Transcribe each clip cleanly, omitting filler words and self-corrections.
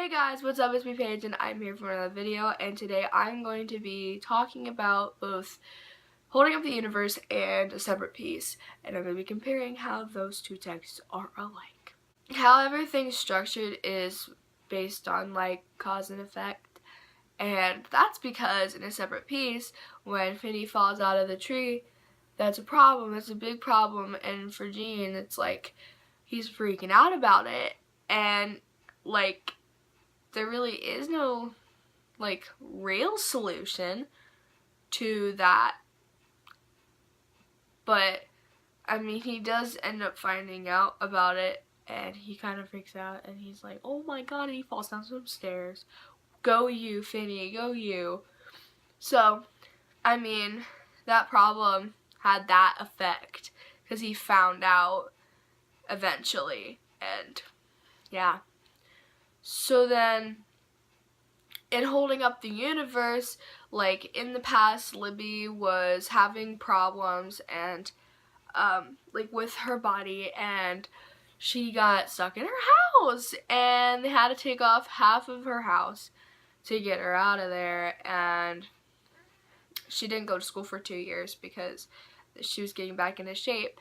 Hey guys, what's up? It's me Paige and I'm here for another video, and today I'm going to be talking about both Holding Up the Universe and A Separate Piece, and I'm going to be comparing how those two texts are alike. How everything's structured is based on like cause and effect, and that's because in A Separate Piece, when Finny falls out of the tree, that's a problem, that's a big problem, and for Gene it's like he's freaking out about it, and like there really is no like real solution to that, but I mean he does end up finding out about it and he kind of freaks out and he's like, oh my god, and he falls down some stairs. Go you, Finny, go you. So I mean that problem had that effect because he found out eventually, and yeah. So then, in Holding Up the Universe, like in the past, Libby was having problems and like with her body, and she got stuck in her house, and they had to take off half of her house to get her out of there, and she didn't go to school for 2 years because she was getting back into shape,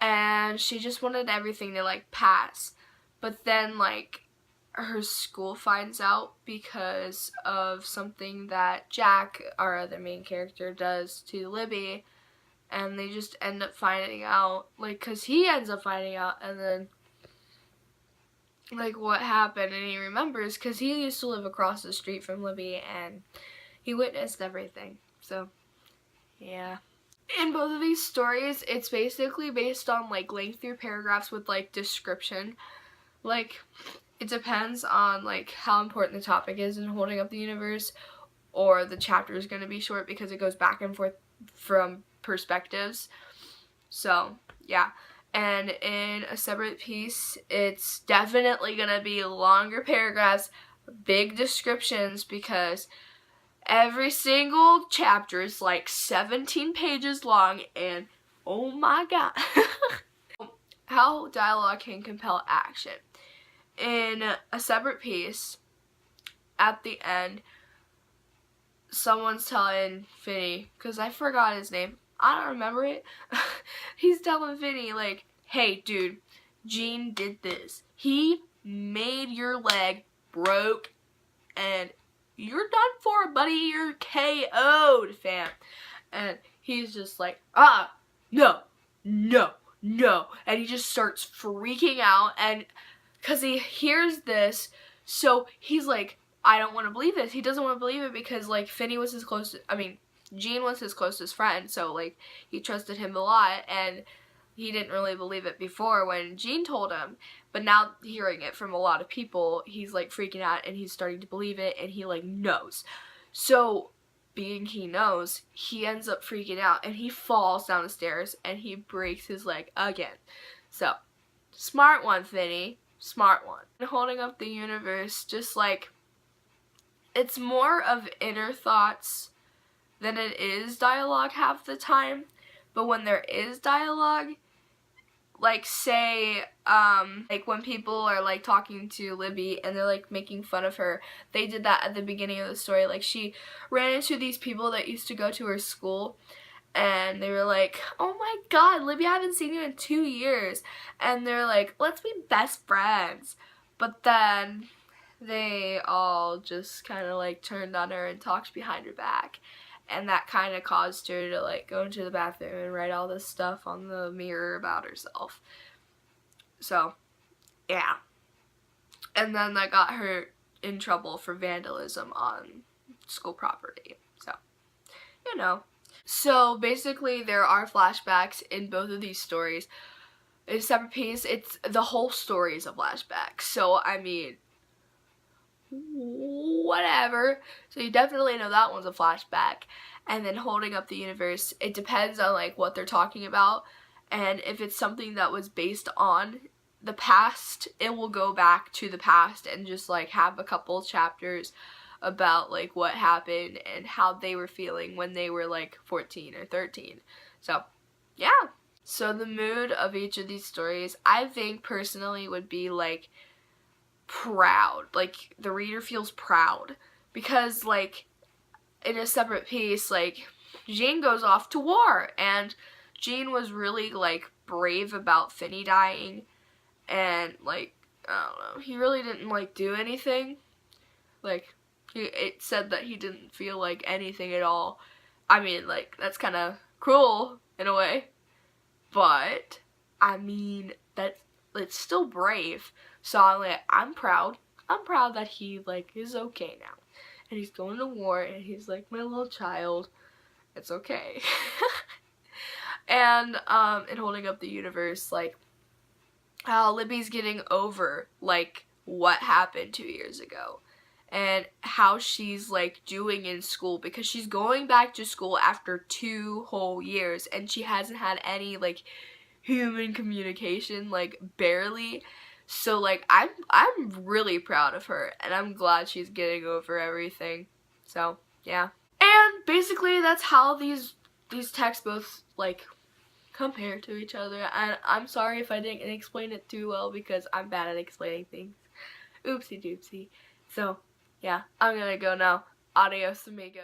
and she just wanted everything to like pass, but then like her school finds out because of something that Jack, our other main character, does to Libby, and they just end up finding out, like, because he ends up finding out, and then like what happened, and he remembers because he used to live across the street from Libby and he witnessed everything. So yeah, in both of these stories it's basically based on like lengthier paragraphs with like description. Like it depends on like how important the topic is in Holding Up the Universe, or the chapter is going to be short because it goes back and forth from perspectives. So yeah, and in A Separate Piece it's definitely going to be longer paragraphs, big descriptions, because every single chapter is like 17 pages long, and oh my god. How dialogue can compel action. In A Separate Piece, at the end, someone's telling Finny, because I forgot his name, I don't remember it, he's telling Finny like, hey dude, Gene did this. He made your leg broke and you're done for, buddy, you're KO'd, fam. And he's just like, no, and he just starts freaking out, and because he hears this, so he's like, I don't want to believe this. He doesn't want to believe it because, like, Finny was his closest, Gene was his closest friend, so, like, he trusted him a lot, and he didn't really believe it before when Gene told him, but now hearing it from a lot of people, he's, like, freaking out, and he's starting to believe it, and he, like, knows. So, being he knows, he ends up freaking out, and he falls down the stairs, and he breaks his leg again. So, smart one, Finny. Smart one. Holding Up the Universe, just like, it's more of inner thoughts than it is dialogue half the time, but when there is dialogue, like say, like when people are like talking to Libby and they're like making fun of her, they did that at the beginning of the story. Like she ran into these people that used to go to her school, and they were like, oh my god, Libby, I haven't seen you in 2 years. And they're like, let's be best friends. But then they all just kind of like turned on her and talked behind her back. And that kind of caused her to like go into the bathroom and write all this stuff on the mirror about herself. So, yeah. And then that got her in trouble for vandalism on school property. So, you know. So basically there are flashbacks in both of these stories. In A Separate Piece, it's the whole story is a flashback. So I mean, whatever. So you definitely know that one's a flashback. And then Holding Up the Universe, it depends on like what they're talking about. And if it's something that was based on the past, it will go back to the past and just like have a couple chapters about like what happened and how they were feeling when they were like 14 or 13. So yeah, so the mood of each of these stories I think personally would be like proud. Like, the reader feels proud. Because, like, in a separate piece, like, Jean goes off to war. And Jean was really, like, brave about Finney dying. And, like, I don't know. He really didn't, like, do anything. Like, it said that he didn't feel like anything at all. I mean, like, that's kind of cruel in a way. But, I mean, it's still brave. So I'm proud. I'm proud that he, like, is okay now. And he's going to war, and he's like my little child. It's okay. And, in Holding Up the Universe, like, how Libby's getting over, like, what happened 2 years ago. And how she's, like, doing in school. Because she's going back to school after 2 whole years. And she hasn't had any, like, human communication, like, barely. So, like, I'm really proud of her, and I'm glad she's getting over everything. So, yeah. And basically, that's how these texts both, like, compare to each other. And I'm sorry if I didn't explain it too well, because I'm bad at explaining things. Oopsie doopsie. So, yeah, I'm gonna go now. Adios, amigo.